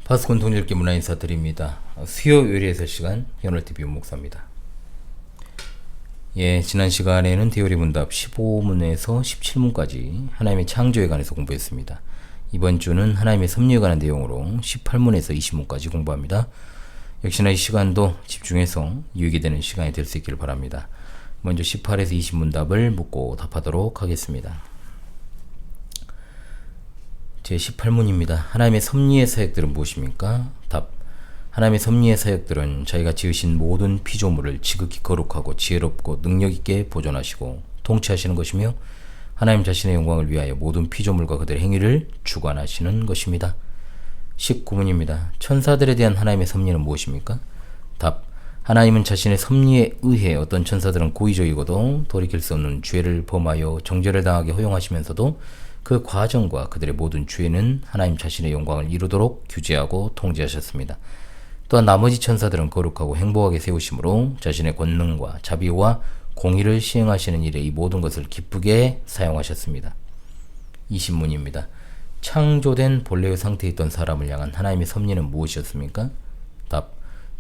파스콘 통일기 문화 인사드립니다. 수요 요리에서 시간 현월TV 목사입니다. 지난 시간에는 대요리 문답 15문에서 17문까지 하나님의 창조에 관해서 공부했습니다. 이번 주는 하나님의 섭리에 관한 내용으로 18문에서 20문까지 공부합니다. 역시나 이 시간도 집중해서 유익이 되는 시간이 될 수 있기를 바랍니다. 먼저 18에서 20문답을 묻고 답하도록 하겠습니다. 제18문입니다. 하나님의 섭리의 사역들은 무엇입니까? 답. 하나님의 섭리의 사역들은 자기가 지으신 모든 피조물을 지극히 거룩하고 지혜롭고 능력있게 보존하시고 통치하시는 것이며 하나님 자신의 영광을 위하여 모든 피조물과 그들의 행위를 주관하시는 것입니다. 19문입니다. 천사들에 대한 하나님의 섭리는 무엇입니까? 답. 하나님은 자신의 섭리에 의해 어떤 천사들은 고의적이고도 돌이킬 수 없는 죄를 범하여 정죄를 당하게 허용하시면서도 그 과정과 그들의 모든 죄는 하나님 자신의 영광을 이루도록 규제하고 통제하셨습니다. 또한 나머지 천사들은 거룩하고 행복하게 세우심으로 자신의 권능과 자비와 공의를 시행하시는 일에 이 모든 것을 기쁘게 사용하셨습니다. 20문입니다. 창조된 본래의 상태에 있던 사람을 향한 하나님의 섭리는 무엇이었습니까? 답.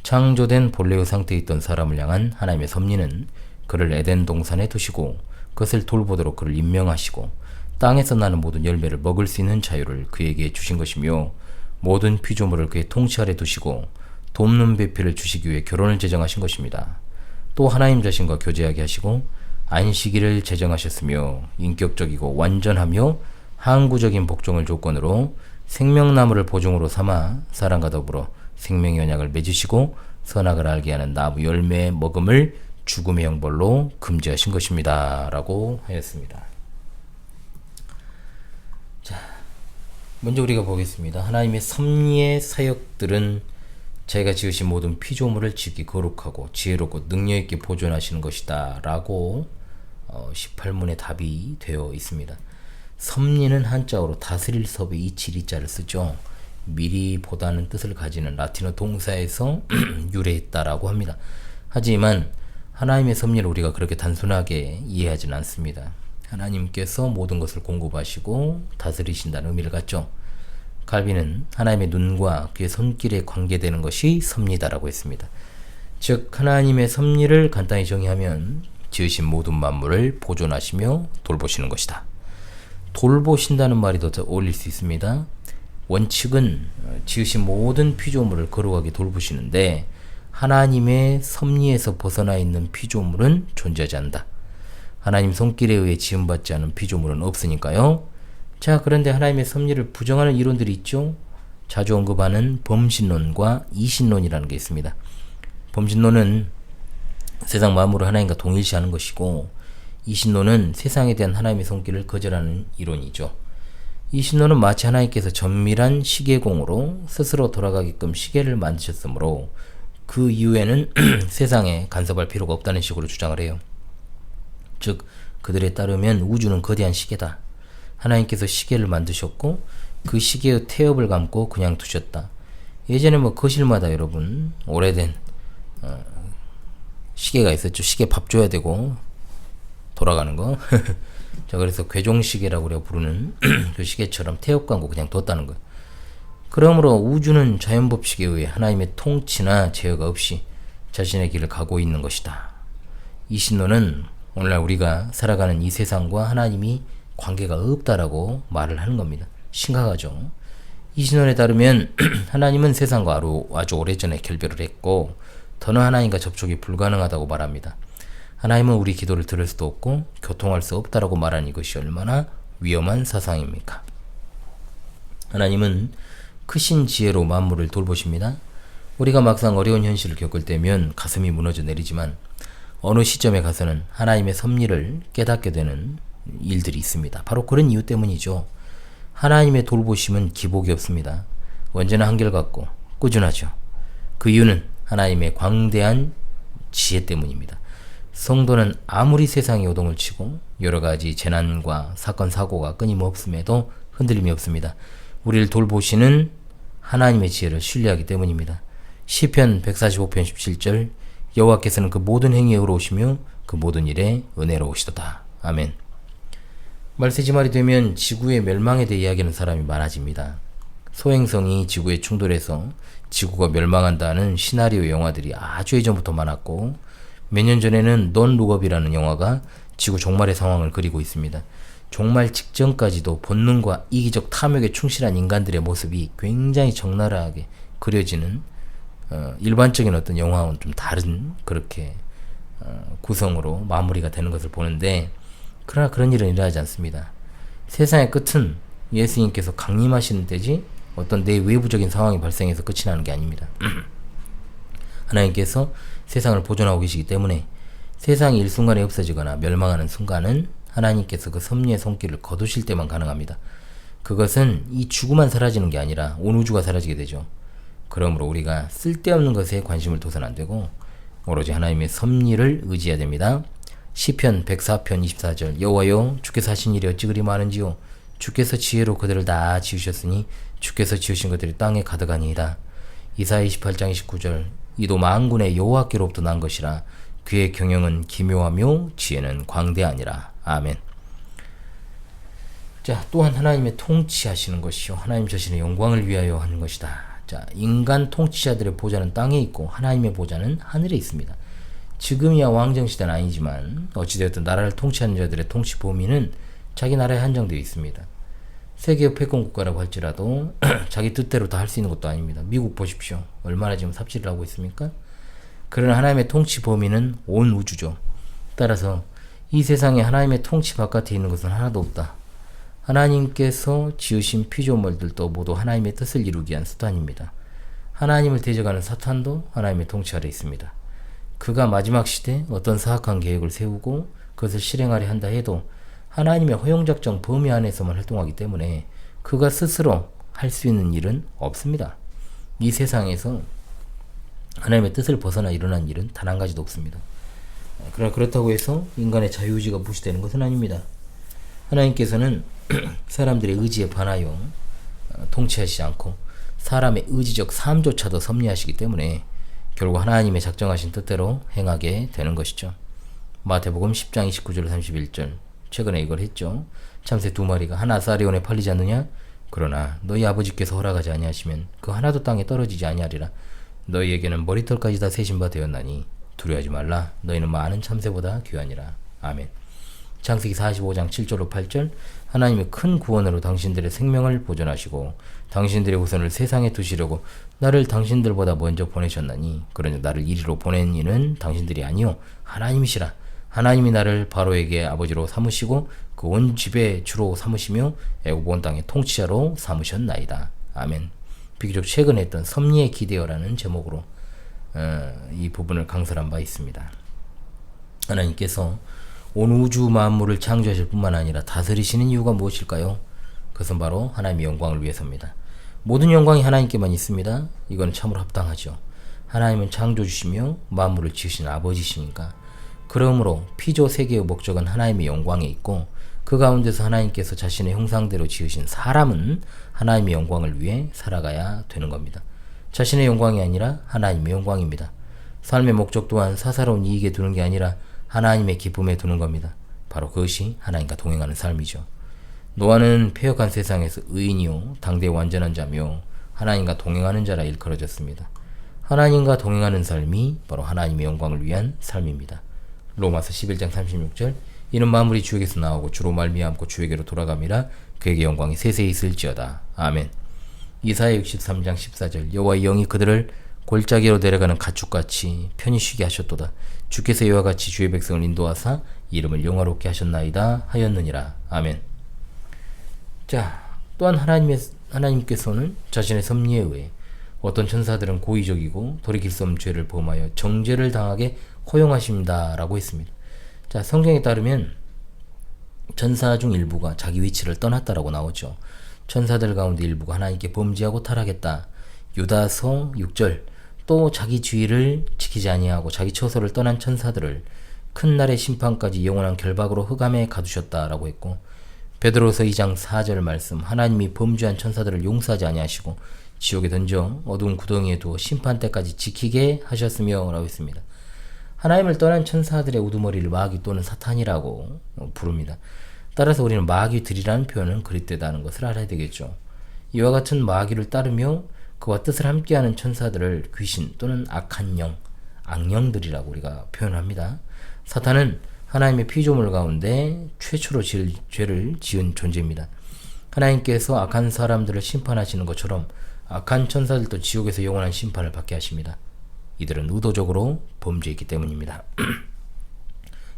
창조된 본래의 상태에 있던 사람을 향한 하나님의 섭리는 그를 에덴 동산에 두시고 그것을 돌보도록 그를 임명하시고 땅에서 나는 모든 열매를 먹을 수 있는 자유를 그에게 주신 것이며 모든 피조물을 그의 통치 아래 두시고 돕는 배필을 주시기 위해 결혼을 제정하신 것입니다. 또 하나님 자신과 교제하게 하시고 안식일을 제정하셨으며 인격적이고 완전하며 항구적인 복종을 조건으로 생명나무를 보종으로 삼아 사람과 더불어 생명의 언약을 맺으시고 선악을 알게 하는 나무 열매의 먹음을 죽음의 형벌로 금지하신 것입니다. 라고 하였습니다. 먼저 우리가 보겠습니다. 하나님의 섭리의 사역들은 자기가 지으신 모든 피조물을 지기 거룩하고 지혜롭고 능력있게 보존하시는 것이다 라고 18문의 답이 되어 있습니다. 섭리는 한자어로 다스릴 섭의 이치리자를 쓰죠. 미리보다는 뜻을 가지는 라틴어 동사에서 유래했다라고 합니다. 하지만 하나님의 섭리를 우리가 그렇게 단순하게 이해하지는 않습니다. 하나님께서 모든 것을 공급하시고 다스리신다는 의미를 갖죠. 칼빈은 하나님의 눈과 그의 손길에 관계되는 것이 섭리다라고 했습니다. 즉 하나님의 섭리를 간단히 정의하면 지으신 모든 만물을 보존하시며 돌보시는 것이다. 돌보신다는 말이 더 어울릴 수 있습니다. 원칙은 지으신 모든 피조물을 거룩하게 돌보시는데 하나님의 섭리에서 벗어나 있는 피조물은 존재하지 않는다. 하나님 손길에 의해 지음받지 않은 피조물은 없으니까요. 자, 그런데 하나님의 섭리를 부정하는 이론들이 있죠. 자주 언급하는 범신론과 이신론이라는 게 있습니다. 범신론은 세상 만물을 하나님과 동일시하는 것이고 이신론은 세상에 대한 하나님의 손길을 거절하는 이론이죠. 이신론은 마치 하나님께서 정밀한 시계공으로 스스로 돌아가게끔 시계를 만드셨으므로 그 이후에는 세상에 간섭할 필요가 없다는 식으로 주장을 해요. 즉 그들에 따르면 우주는 거대한 시계다. 하나님께서 시계를 만드셨고 그 시계의 태엽을 감고 그냥 두셨다. 예전에 거실마다 여러분 오래된 시계가 있었죠. 시계 밥 줘야 되고 돌아가는 거. 자, 그래서 괴종시계라고 우리가 부르는 그 시계처럼 태엽 감고 그냥 뒀다는 거예요. 그러므로 우주는 자연법칙에 의해 하나님의 통치나 제어가 없이 자신의 길을 가고 있는 것이다. 이 신론은 오늘날 우리가 살아가는 이 세상과 하나님이 관계가 없다라고 말을 하는 겁니다. 심각하죠. 이 신론에 따르면 하나님은 세상과 아주 오래전에 결별을 했고 더는 하나님과 접촉이 불가능하다고 말합니다. 하나님은 우리 기도를 들을 수도 없고 교통할 수 없다라고 말하는 이것이 얼마나 위험한 사상입니까? 하나님은 크신 지혜로 만물을 돌보십니다. 우리가 막상 어려운 현실을 겪을 때면 가슴이 무너져 내리지만 어느 시점에 가서는 하나님의 섭리를 깨닫게 되는 일들이 있습니다. 바로 그런 이유 때문이죠. 하나님의 돌보심은 기복이 없습니다. 언제나 한결같고 꾸준하죠. 그 이유는 하나님의 광대한 지혜 때문입니다. 성도는 아무리 세상이 요동을 치고 여러가지 재난과 사건 사고가 끊임없음에도 흔들림이 없습니다. 우리를 돌보시는 하나님의 지혜를 신뢰하기 때문입니다. 시편 145편 17절 여호와께서는 그 모든 행위에 의로우시며 그 모든 일에 은혜로우시도다. 아멘. 말세지 말이 되면 지구의 멸망에 대해 이야기하는 사람이 많아집니다. 소행성이 지구에 충돌해서 지구가 멸망한다는 시나리오 영화들이 아주 예전부터 많았고, 몇 년 전에는 넌 룩업이라는 영화가 지구 종말의 상황을 그리고 있습니다. 종말 직전까지도 본능과 이기적 탐욕에 충실한 인간들의 모습이 굉장히 적나라하게 그려지는 일반적인 어떤 영화와는 좀 다른 그렇게 구성으로 마무리가 되는 것을 보는데, 그러나 그런 일은 일어나지 않습니다. 세상의 끝은 예수님께서 강림하시는 때지 어떤 내 외부적인 상황이 발생해서 끝이 나는 게 아닙니다. 하나님께서 세상을 보존하고 계시기 때문에 세상이 일순간에 없어지거나 멸망하는 순간은 하나님께서 그 섭리의 손길을 거두실 때만 가능합니다. 그것은 이 지구만 사라지는 게 아니라 온 우주가 사라지게 되죠. 그러므로 우리가 쓸데없는 것에 관심을 둬서는 안 되고 오로지 하나님의 섭리를 의지해야 됩니다. 시편 104편 24절 여호와여 주께서 하신 일이 어찌 그리 많은지요. 주께서 지혜로 그들을 다 지으셨으니 주께서 지으신 것들이 땅에 가득하니이다. 이사야 28장 29절 이도 만군의 여호와께로부터 난 것이라 그의 경영은 기묘하며 지혜는 광대하니라. 아멘. 자, 또한 하나님의 통치하시는 것이요 하나님 자신의 영광을 위하여 하는 것이다. 자, 인간 통치자들의 보좌는 땅에 있고 하나님의 보좌는 하늘에 있습니다. 지금이야 왕정시대는 아니지만 어찌되었든 나라를 통치하는 자들의 통치 범위는 자기 나라에 한정되어 있습니다. 세계의 패권국가라고 할지라도 자기 뜻대로 다 할 수 있는 것도 아닙니다. 미국 보십시오. 얼마나 지금 삽질을 하고 있습니까? 그러나 하나님의 통치 범위는 온 우주죠. 따라서 이 세상에 하나님의 통치 바깥에 있는 것은 하나도 없다. 하나님께서 지으신 피조물들도 모두 하나님의 뜻을 이루기 위한 수단입니다. 하나님을 대적하는 사탄도 하나님의 통치 아래 있습니다. 그가 마지막 시대에 어떤 사악한 계획을 세우고 그것을 실행하려 한다 해도 하나님의 허용작정 범위 안에서만 활동하기 때문에 그가 스스로 할 수 있는 일은 없습니다. 이 세상에서 하나님의 뜻을 벗어나 일어난 일은 단 한 가지도 없습니다. 그러나 그렇다고 해서 인간의 자유의지가 무시되는 것은 아닙니다. 하나님께서는 사람들의 의지에 반하여 통치하시지 않고 사람의 의지적 삶조차도 섭리하시기 때문에 결국 하나님의 작정하신 뜻대로 행하게 되는 것이죠. 마태복음 10장 29절 31절 최근에 이걸 했죠. 참새 두 마리가 한 아사리온에 팔리지 않느냐? 그러나 너희 아버지께서 허락하지 아니하시면 그 하나도 땅에 떨어지지 아니하리라. 너희에게는 머리털까지 다 세신 바 되었나니 두려워하지 말라. 너희는 많은 참새보다 귀하니라. 아멘. 창세기 45장 7절로 8절 하나님의 큰 구원으로 당신들의 생명을 보존하시고 당신들의 후손을 세상에 두시려고 나를 당신들보다 먼저 보내셨나니 그러니 나를 이리로 보낸 이는 당신들이 아니요 하나님이시라. 하나님이 나를 바로에게 아버지로 삼으시고 그 온 집의 주로 삼으시며 애굽 온 땅의 통치자로 삼으셨나이다. 아멘. 비교적 최근에 했던 섭리의 기대어라는 제목으로 이 부분을 강설한 바 있습니다. 하나님께서 온 우주 만물을 창조하실 뿐만 아니라 다스리시는 이유가 무엇일까요? 그것은 바로 하나님의 영광을 위해서입니다. 모든 영광이 하나님께만 있습니다. 이건 참으로 합당하죠. 하나님은 창조주시며 만물을 지으신 아버지시니까. 그러므로 피조 세계의 목적은 하나님의 영광에 있고 그 가운데서 하나님께서 자신의 형상대로 지으신 사람은 하나님의 영광을 위해 살아가야 되는 겁니다. 자신의 영광이 아니라 하나님의 영광입니다. 삶의 목적 또한 사사로운 이익에 두는 게 아니라 하나님의 기쁨에 두는 겁니다. 바로 그것이 하나님과 동행하는 삶이죠. 노아는 폐역한 세상에서 의인이요 당대의 완전한 자며 하나님과 동행하는 자라 일컬어졌습니다. 하나님과 동행하는 삶이 바로 하나님의 영광을 위한 삶입니다. 로마서 11장 36절 이는 만물이 주에게서 나오고 주로 말미암고 주에게로 돌아감이라 그에게 영광이 세세히 있을지어다. 아멘. 이사야 63장 14절 여호와의 영이 그들을 골짜기로 데려가는 가축같이 편히 쉬게 하셨도다. 주께서 이와 같이 주의 백성을 인도하사 이름을 영화롭게 하셨나이다 하였느니라. 아멘. 자, 또한 하나님께서는 자신의 섭리에 의해 어떤 천사들은 고의적이고 돌이킬 수 없는 죄를 범하여 정죄를 당하게 허용하십니다라고 했습니다. 자, 성경에 따르면 천사 중 일부가 자기 위치를 떠났다라고 나오죠. 천사들 가운데 일부가 하나님께 범죄하고 타락했다. 유다서 6절 또 자기 주의를 지키지 아니하고 자기 처소를 떠난 천사들을 큰 날의 심판까지 영원한 결박으로 흑암에 가두셨다라고 했고 베드로서 2장 4절 말씀 하나님이 범죄한 천사들을 용서하지 아니하시고 지옥에 던져 어두운 구덩이에 두어 심판 때까지 지키게 하셨으며 라고 했습니다. 하나님을 떠난 천사들의 우두머리를 마귀 또는 사탄이라고 부릅니다. 따라서 우리는 마귀들이라는 표현은 그릇되다는 것을 알아야 되겠죠. 이와 같은 마귀를 따르며 그와 뜻을 함께하는 천사들을 귀신 또는 악한 영, 악령들이라고 우리가 표현합니다. 사탄은 하나님의 피조물 가운데 최초로 죄를 지은 존재입니다. 하나님께서 악한 사람들을 심판하시는 것처럼 악한 천사들도 지옥에서 영원한 심판을 받게 하십니다. 이들은 의도적으로 범죄했기 때문입니다.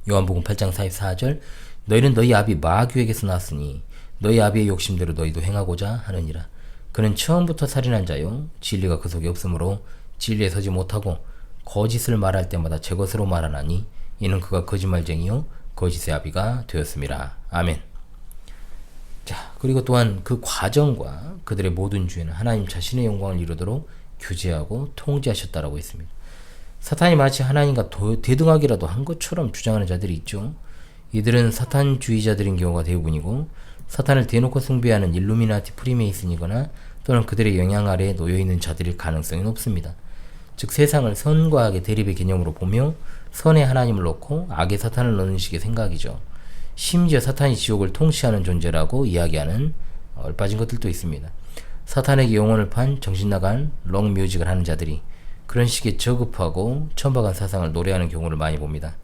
요한복음 8장 44절 너희는 너희 아비 마귀에게서 났으니 너희 아비의 욕심대로 너희도 행하고자 하느니라. 그는 처음부터 살인한 자요 진리가 그 속에 없으므로 진리에 서지 못하고 거짓을 말할 때마다 제 것으로 말하나니 이는 그가 거짓말쟁이요 거짓의 아비가 되었음이라. 아멘. 자, 그리고 또한 그 과정과 그들의 모든 주에는 하나님 자신의 영광을 이루도록 규제하고 통제하셨다라고 했습니다. 사탄이 마치 하나님과 대등하기라도 한 것처럼 주장하는 자들이 있죠. 이들은 사탄주의자들인 경우가 대부분이고 사탄을 대놓고 숭배하는 일루미나티 프리메이슨이거나 또는 그들의 영향 아래에 놓여있는 자들일 가능성이 높습니다. 즉 세상을 선과 악의 대립의 개념으로 보며 선의 하나님을 놓고 악의 사탄을 넣는 식의 생각이죠. 심지어 사탄이 지옥을 통치하는 존재라고 이야기하는 얼빠진 것들도 있습니다. 사탄에게 영혼을 판 정신나간 록뮤직을 하는 자들이 그런 식의 저급하고 천박한 사상을 노래하는 경우를 많이 봅니다.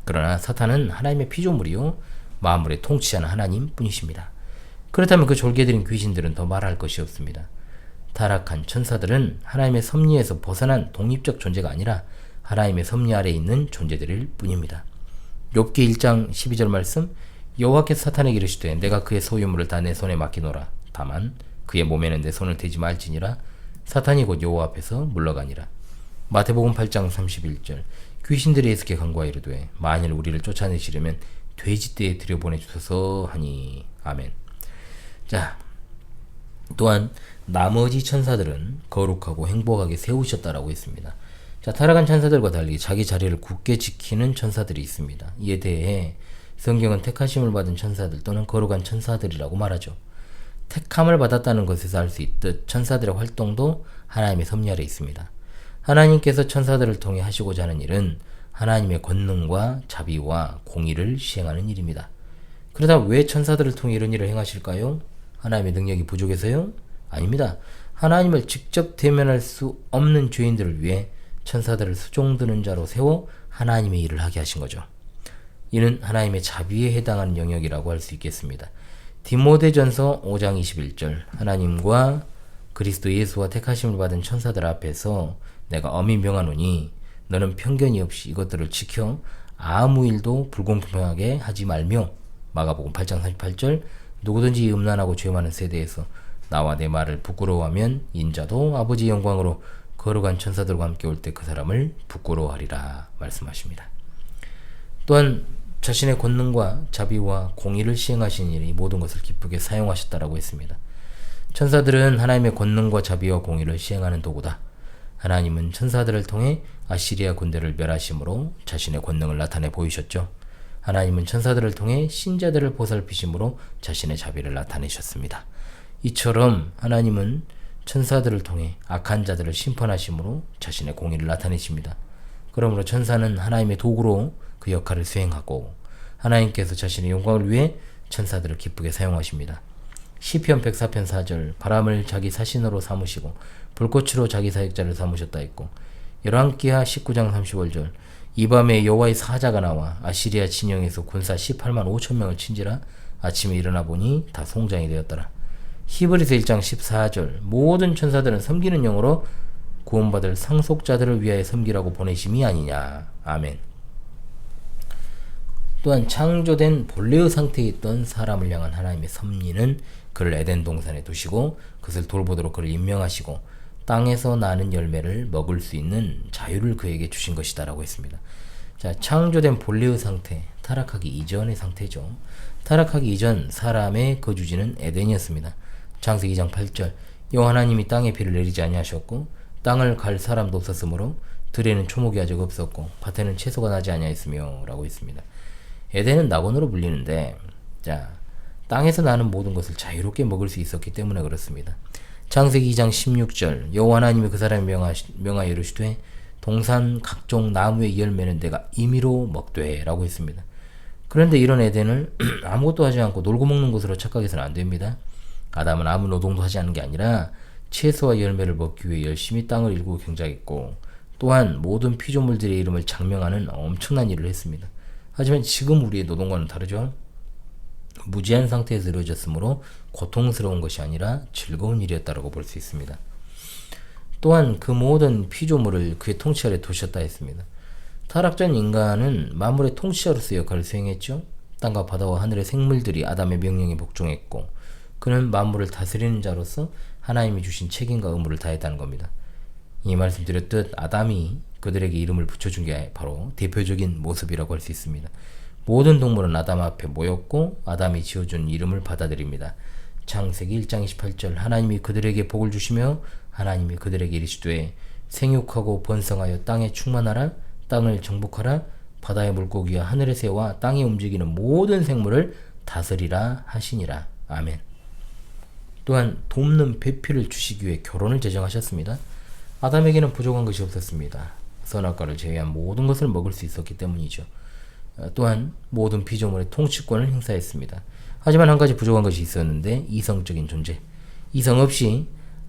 그러나 사탄은 하나님의 피조물이요 만물의 통치하는 하나님 뿐이십니다. 그렇다면 그 졸개들인 귀신들은 더 말할 것이 없습니다. 타락한 천사들은 하나님의 섭리에서 벗어난 독립적 존재가 아니라 하나님의 섭리 아래에 있는 존재들일 뿐입니다. 욥기 1장 12절 말씀 여호와께서 사탄에게 이르시되 내가 그의 소유물을 다 내 손에 맡기노라. 다만 그의 몸에는 내 손을 대지 말지니라. 사탄이 곧 여호와 앞에서 물러가니라. 마태복음 8장 31절 귀신들이 예수께 간구하여 이르되 만일 우리를 쫓아내시려면 돼지떼에 들여보내주소서 하니. 아멘. 자, 또한 나머지 천사들은 거룩하고 행복하게 세우셨다라고 했습니다. 자, 타락한 천사들과 달리 자기 자리를 굳게 지키는 천사들이 있습니다. 이에 대해 성경은 택하심을 받은 천사들 또는 거룩한 천사들이라고 말하죠. 택함을 받았다는 것에서 알 수 있듯 천사들의 활동도 하나님의 섭리 아래 있습니다. 하나님께서 천사들을 통해 하시고자 하는 일은 하나님의 권능과 자비와 공의를 시행하는 일입니다. 그러다 왜 천사들을 통해 이런 일을 행하실까요? 하나님의 능력이 부족해서요? 아닙니다. 하나님을 직접 대면할 수 없는 죄인들을 위해 천사들을 수종드는 자로 세워 하나님의 일을 하게 하신 거죠. 이는 하나님의 자비에 해당하는 영역이라고 할 수 있겠습니다. 디모데전서 5장 21절 하나님과 그리스도 예수와 택하심을 받은 천사들 앞에서 내가 엄히 명하노니 너는 편견이 없이 이것들을 지켜 아무 일도 불공평하게 하지 말며 마가복음 8장 38절 누구든지 음란하고 죄 많은 세대에서 나와 내 말을 부끄러워하면 인자도 아버지의 영광으로 거룩한 천사들과 함께 올 때 그 사람을 부끄러워하리라 말씀하십니다. 또한 자신의 권능과 자비와 공의를 시행하신 일이 모든 것을 기쁘게 사용하셨다라고 했습니다. 천사들은 하나님의 권능과 자비와 공의를 시행하는 도구다. 하나님은 천사들을 통해 아시리아 군대를 멸하심으로 자신의 권능을 나타내 보이셨죠. 하나님은 천사들을 통해 신자들을 보살피심으로 자신의 자비를 나타내셨습니다. 이처럼 하나님은 천사들을 통해 악한 자들을 심판하심으로 자신의 공의를 나타내십니다. 그러므로 천사는 하나님의 도구로 그 역할을 수행하고 하나님께서 자신의 영광을 위해 천사들을 기쁘게 사용하십니다. 시편 104편 4절 바람을 자기 사신으로 삼으시고 불꽃으로 자기 사역자를 삼으셨다 했고 열왕기하 19장 35절 이 밤에 여호와의 사자가 나와 아시리아 진영에서 군사 18만 5천 명을 친지라 아침에 일어나 보니 다 송장이 되었더라. 히브리서 1장 14절 모든 천사들은 섬기는 영으로 구원받을 상속자들을 위하여 섬기라고 보내심이 아니냐. 아멘. 또한 창조된 본래의 상태에 있던 사람을 향한 하나님의 섭리는 그를 에덴 동산에 두시고 그것을 돌보도록 그를 임명하시고 땅에서 나는 열매를 먹을 수 있는 자유를 그에게 주신 것이다 라고 했습니다. 자, 창조된 본래의 상태, 타락하기 이전의 상태죠. 타락하기 이전 사람의 거주지는 에덴이었습니다. 창세기 2장 8절 여호와 하나님이 땅에 비를 내리지 아니하셨고 땅을 갈 사람도 없었으므로 들에는 초목이 아직 없었고 밭에는 채소가 나지 아니하였으며 라고 했습니다. 에덴은 낙원으로 불리는데 자, 땅에서 나는 모든 것을 자유롭게 먹을 수 있었기 때문에 그렇습니다. 창세기 2장 16절 여호와 하나님이 그 사람에 명하여 이르시되 동산 각종 나무의 열매는 내가 임의로 먹되 라고 했습니다. 그런데 이런 에덴을 아무것도 하지 않고 놀고 먹는 곳으로 착각해서는 안 됩니다. 아담은 아무 노동도 하지 않은 게 아니라 채소와 열매를 먹기 위해 열심히 땅을 일구고 경작했고 또한 모든 피조물들의 이름을 장명하는 엄청난 일을 했습니다. 하지만 지금 우리의 노동과는 다르죠. 무지한 상태에서 이루어졌으므로 고통스러운 것이 아니라 즐거운 일이었다고 볼 수 있습니다. 또한 그 모든 피조물을 그의 통치 아래 두셨다 했습니다. 타락전 인간은 만물의 통치자로서 역할을 수행했죠. 땅과 바다와 하늘의 생물들이 아담의 명령에 복종했고 그는 만물을 다스리는 자로서 하나님이 주신 책임과 의무를 다했다는 겁니다. 이 말씀드렸듯 아담이 그들에게 이름을 붙여준 게 바로 대표적인 모습이라고 할 수 있습니다. 모든 동물은 아담 앞에 모였고 아담이 지어준 이름을 받아들입니다. 창세기 1장 28절 하나님이 그들에게 복을 주시며 하나님이 그들에게 이르시되 생육하고 번성하여 땅에 충만하라 땅을 정복하라 바다의 물고기와 하늘의 새와 땅에 움직이는 모든 생물을 다스리라 하시니라. 아멘. 또한 돕는 배필을 주시기 위해 결혼을 제정하셨습니다. 아담에게는 부족한 것이 없었습니다. 선악과를 제외한 모든 것을 먹을 수 있었기 때문이죠. 또한 모든 피조물의 통치권을 행사했습니다. 하지만 한 가지 부족한 것이 있었는데 이성적인 존재. 이성 없이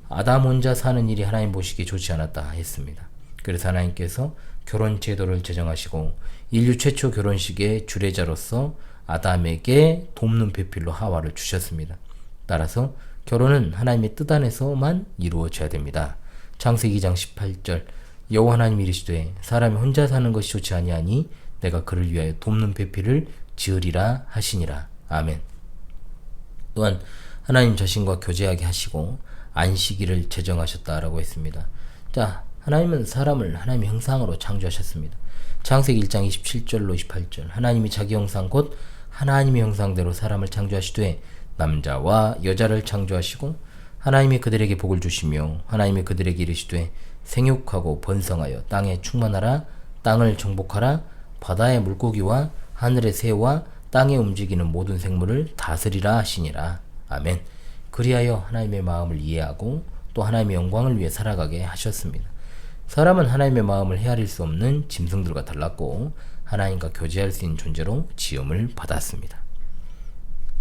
아담 혼자 사는 일이 하나님 보시기에 좋지 않았다 했습니다. 그래서 하나님께서 결혼 제도를 제정하시고 인류 최초 결혼식의 주례자로서 아담에게 돕는 배필로 하와를 주셨습니다. 따라서 결혼은 하나님의 뜻 안에서만 이루어져야 됩니다. 창세기 2장 18절 여호와 하나님이 이르시되 사람이 혼자 사는 것이 좋지 아니하니 내가 그를 위하여 돕는 배필을 지으리라 하시니라. 아멘. 또한 하나님 자신과 교제하게 하시고 안식일을 제정하셨다라고 했습니다. 자, 하나님은 사람을 하나님의 형상으로 창조하셨습니다. 창세기 1장 27절로 28절 하나님이 자기 형상 곧 하나님의 형상대로 사람을 창조하시되 남자와 여자를 창조하시고 하나님이 그들에게 복을 주시며 하나님이 그들에게 이르시되 생육하고 번성하여 땅에 충만하라 땅을 정복하라 바다의 물고기와 하늘의 새와 땅에 움직이는 모든 생물을 다스리라 하시니라. 아멘. 그리하여 하나님의 마음을 이해하고 또 하나님의 영광을 위해 살아가게 하셨습니다. 사람은 하나님의 마음을 헤아릴 수 없는 짐승들과 달랐고 하나님과 교제할 수 있는 존재로 지음을 받았습니다.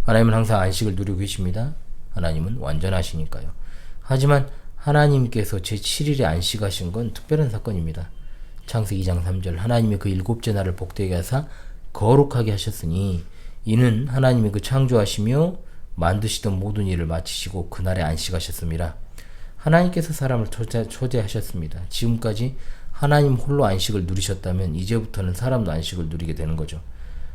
하나님은 항상 안식을 누리고 계십니다. 하나님은 완전하시니까요. 하지만 하나님께서 제7일에 안식하신 건 특별한 사건입니다. 창세기 2장 3절 하나님이 그 일곱째 날을 복되게 하사 거룩하게 하셨으니 이는 하나님이 그 창조하시며 만드시던 모든 일을 마치시고 그날에 안식하셨습니다. 하나님께서 사람을 초대하셨습니다. 지금까지 하나님 홀로 안식을 누리셨다면 이제부터는 사람도 안식을 누리게 되는 거죠.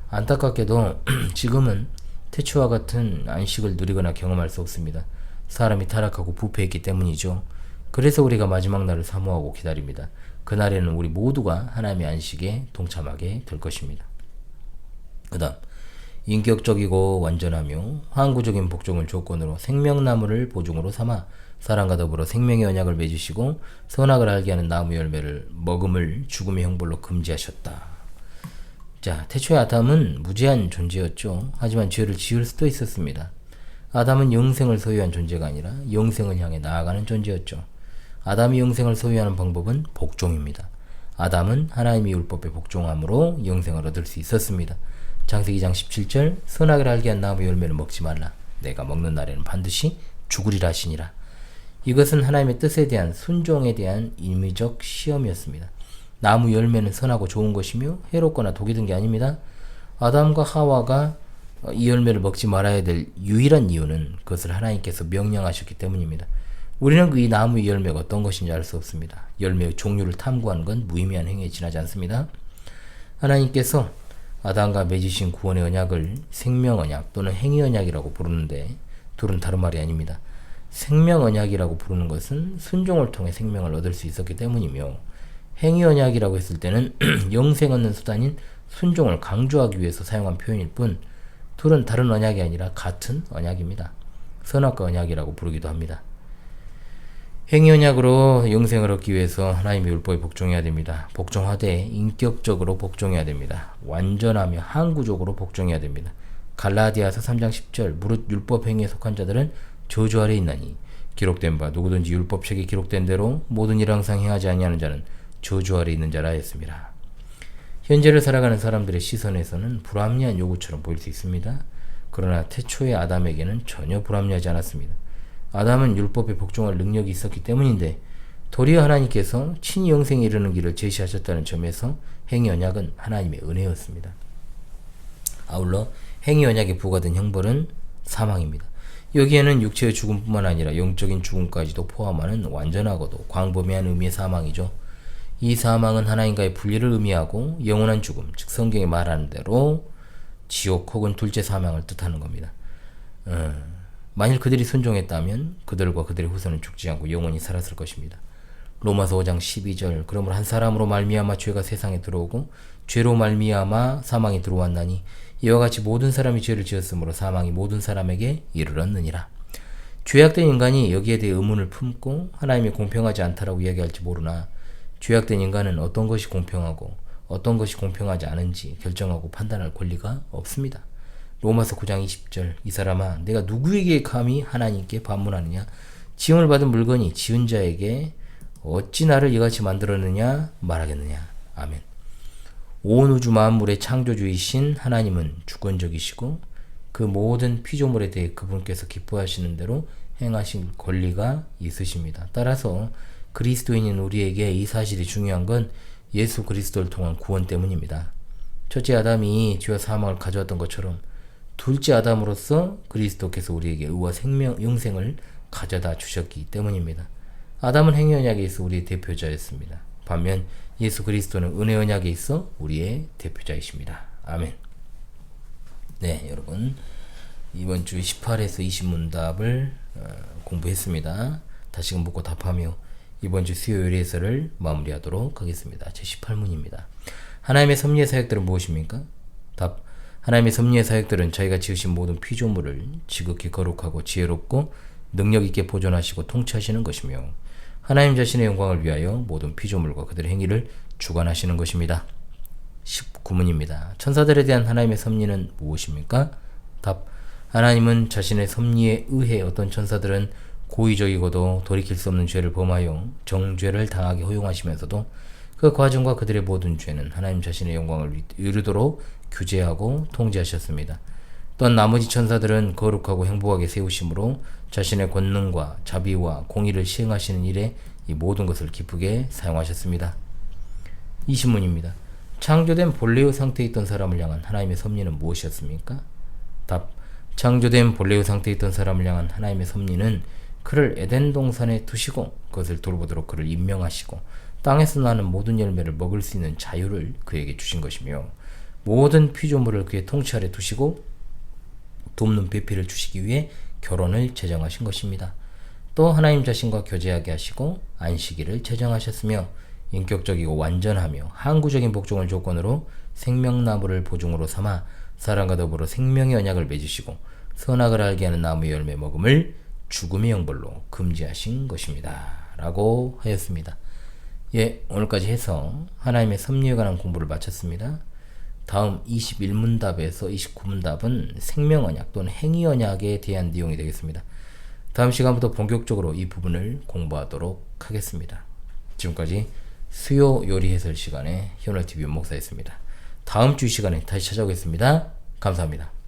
안타깝게도 지금은 태초와 같은 안식을 누리거나 경험할 수 없습니다. 사람이 타락하고 부패했기 때문이죠. 그래서 우리가 마지막 날을 사모하고 기다립니다. 그날에는 우리 모두가 하나님의 안식에 동참하게 될 것입니다. 그 다음 인격적이고 완전하며 항구적인 복종을 조건으로 생명나무를 보증으로 삼아 사람과 더불어 생명의 언약을 맺으시고 선악을 알게 하는 나무 열매를 먹음을 죽음의 형벌로 금지하셨다. 자, 태초의 아담은 무죄한 존재였죠. 하지만 죄를 지을 수도 있었습니다. 아담은 영생을 소유한 존재가 아니라 영생을 향해 나아가는 존재였죠. 아담이 영생을 소유하는 방법은 복종입니다. 아담은 하나님의 율법에 복종함으로 영생을 얻을 수 있었습니다. 창세기 2장 17절 선악을 알게 한 나무 열매를 먹지 말라. 내가 먹는 날에는 반드시 죽으리라 하시니라. 이것은 하나님의 뜻에 대한 순종에 대한 임의적 시험이었습니다. 나무 열매는 선하고 좋은 것이며 해롭거나 독이 든 게 아닙니다. 아담과 하와가 이 열매를 먹지 말아야 될 유일한 이유는 그것을 하나님께서 명령하셨기 때문입니다. 우리는 이 나무의 열매가 어떤 것인지 알 수 없습니다. 열매의 종류를 탐구하는 건 무의미한 행위에 지나지 않습니다. 하나님께서 아담과 맺으신 구원의 언약을 생명언약 또는 행위언약이라고 부르는데 둘은 다른 말이 아닙니다. 생명언약이라고 부르는 것은 순종을 통해 생명을 얻을 수 있었기 때문이며 행위언약이라고 했을 때는 영생 얻는 수단인 순종을 강조하기 위해서 사용한 표현일 뿐 둘은 다른 언약이 아니라 같은 언약입니다. 선악과 언약이라고 부르기도 합니다. 행위언약으로 영생을 얻기 위해서 하나님의 율법에 복종해야 됩니다. 복종하되 인격적으로 복종해야 됩니다. 완전하며 항구적으로 복종해야 됩니다. 갈라디아서 3장 10절 무릇 율법 행위에 속한 자들은 저주 아래 있나니 기록된 바 누구든지 율법책에 기록된 대로 모든 일 항상 행하지 아니하는 자는 저주 아래 있는 자라 했습니다. 현재를 살아가는 사람들의 시선에서는 불합리한 요구처럼 보일 수 있습니다. 그러나 태초의 아담에게는 전혀 불합리하지 않았습니다. 아담은 율법에 복종할 능력이 있었기 때문인데 도리어 하나님께서 친히 영생에 이르는 길을 제시하셨다는 점에서 행위 언약은 하나님의 은혜였습니다. 아울러 행위 언약에 부과된 형벌은 사망입니다. 여기에는 육체의 죽음뿐만 아니라 영적인 죽음까지도 포함하는 완전하고도 광범위한 의미의 사망이죠. 이 사망은 하나님과의 분리를 의미하고 영원한 죽음, 즉 성경이 말하는 대로 지옥 혹은 둘째 사망을 뜻하는 겁니다. 만일 그들이 순종했다면 그들과 그들의 후손은 죽지 않고 영원히 살았을 것입니다. 로마서 5장 12절 그러므로 한 사람으로 말미암아 죄가 세상에 들어오고 죄로 말미암아 사망이 들어왔나니 이와 같이 모든 사람이 죄를 지었으므로 사망이 모든 사람에게 이르렀느니라. 죄악된 인간이 여기에 대해 의문을 품고 하나님이 공평하지 않다라고 이야기할지 모르나 죄악된 인간은 어떤 것이 공평하고 어떤 것이 공평하지 않은지 결정하고 판단할 권리가 없습니다. 로마서 9장 20절 이 사람아 내가 누구에게 감히 하나님께 반문하느냐 지음을 받은 물건이 지은 자에게 어찌 나를 이같이 만들었느냐 말하겠느냐. 아멘. 온 우주 만물의 창조주이신 하나님은 주권적이시고 그 모든 피조물에 대해 그분께서 기뻐하시는 대로 행하신 권리가 있으십니다. 따라서 그리스도인인 우리에게 이 사실이 중요한 건 예수 그리스도를 통한 구원 때문입니다. 첫째 아담이 죄와 사망을 가져왔던 것처럼 둘째 아담으로서 그리스도께서 우리에게 의와 영생을 가져다 주셨기 때문입니다. 아담은 행위 언약에 있어 우리의 대표자였습니다. 반면 예수 그리스도는 은혜 언약에 있어 우리의 대표자이십니다. 아멘. 네, 여러분 이번 주 18에서 20문답을 공부했습니다. 다시금 묻고 답하며 이번 주 수요일 해설을 마무리하도록 하겠습니다. 제 18문입니다. 하나님의 섭리의 사역들은 무엇입니까? 답. 하나님의 섭리의 사역들은 자기가 지으신 모든 피조물을 지극히 거룩하고 지혜롭고 능력있게 보존하시고 통치하시는 것이며 하나님 자신의 영광을 위하여 모든 피조물과 그들의 행위를 주관하시는 것입니다. 19문입니다. 천사들에 대한 하나님의 섭리는 무엇입니까? 답. 하나님은 자신의 섭리에 의해 어떤 천사들은 고의적이고도 돌이킬 수 없는 죄를 범하여 정죄를 당하게 허용하시면서도 그 과정과 그들의 모든 죄는 하나님 자신의 영광을 이루도록 규제하고 통제하셨습니다. 또한 나머지 천사들은 거룩하고 행복하게 세우심으로 자신의 권능과 자비와 공의를 시행하시는 일에 이 모든 것을 기쁘게 사용하셨습니다. 20문입니다. 창조된 본래의 상태에 있던 사람을 향한 하나님의 섭리는 무엇이었습니까? 답. 창조된 본래의 상태에 있던 사람을 향한 하나님의 섭리는 그를 에덴 동산에 두시고 그것을 돌보도록 그를 임명하시고 땅에서 나는 모든 열매를 먹을 수 있는 자유를 그에게 주신 것이며 모든 피조물을 그의 통치 아래 두시고 돕는 배필을 주시기 위해 결혼을 제정하신 것입니다. 또 하나님 자신과 교제하게 하시고 안식일을 제정하셨으며 인격적이고 완전하며 항구적인 복종을 조건으로 생명나무를 보증으로 삼아 사람과 더불어 생명의 언약을 맺으시고 선악을 알게 하는 나무의 열매 먹음을 죽음의 형벌로 금지하신 것입니다. 라고 하였습니다. 예, 오늘까지 해서 하나님의 섭리에 관한 공부를 마쳤습니다. 다음 21문답에서 29문답은 생명언약 또는 행위언약에 대한 내용이 되겠습니다. 다음 시간부터 본격적으로 이 부분을 공부하도록 하겠습니다. 지금까지 수요 요리 해설 시간에 현월TV 목사였습니다. 다음 주 시간에 다시 찾아오겠습니다. 감사합니다.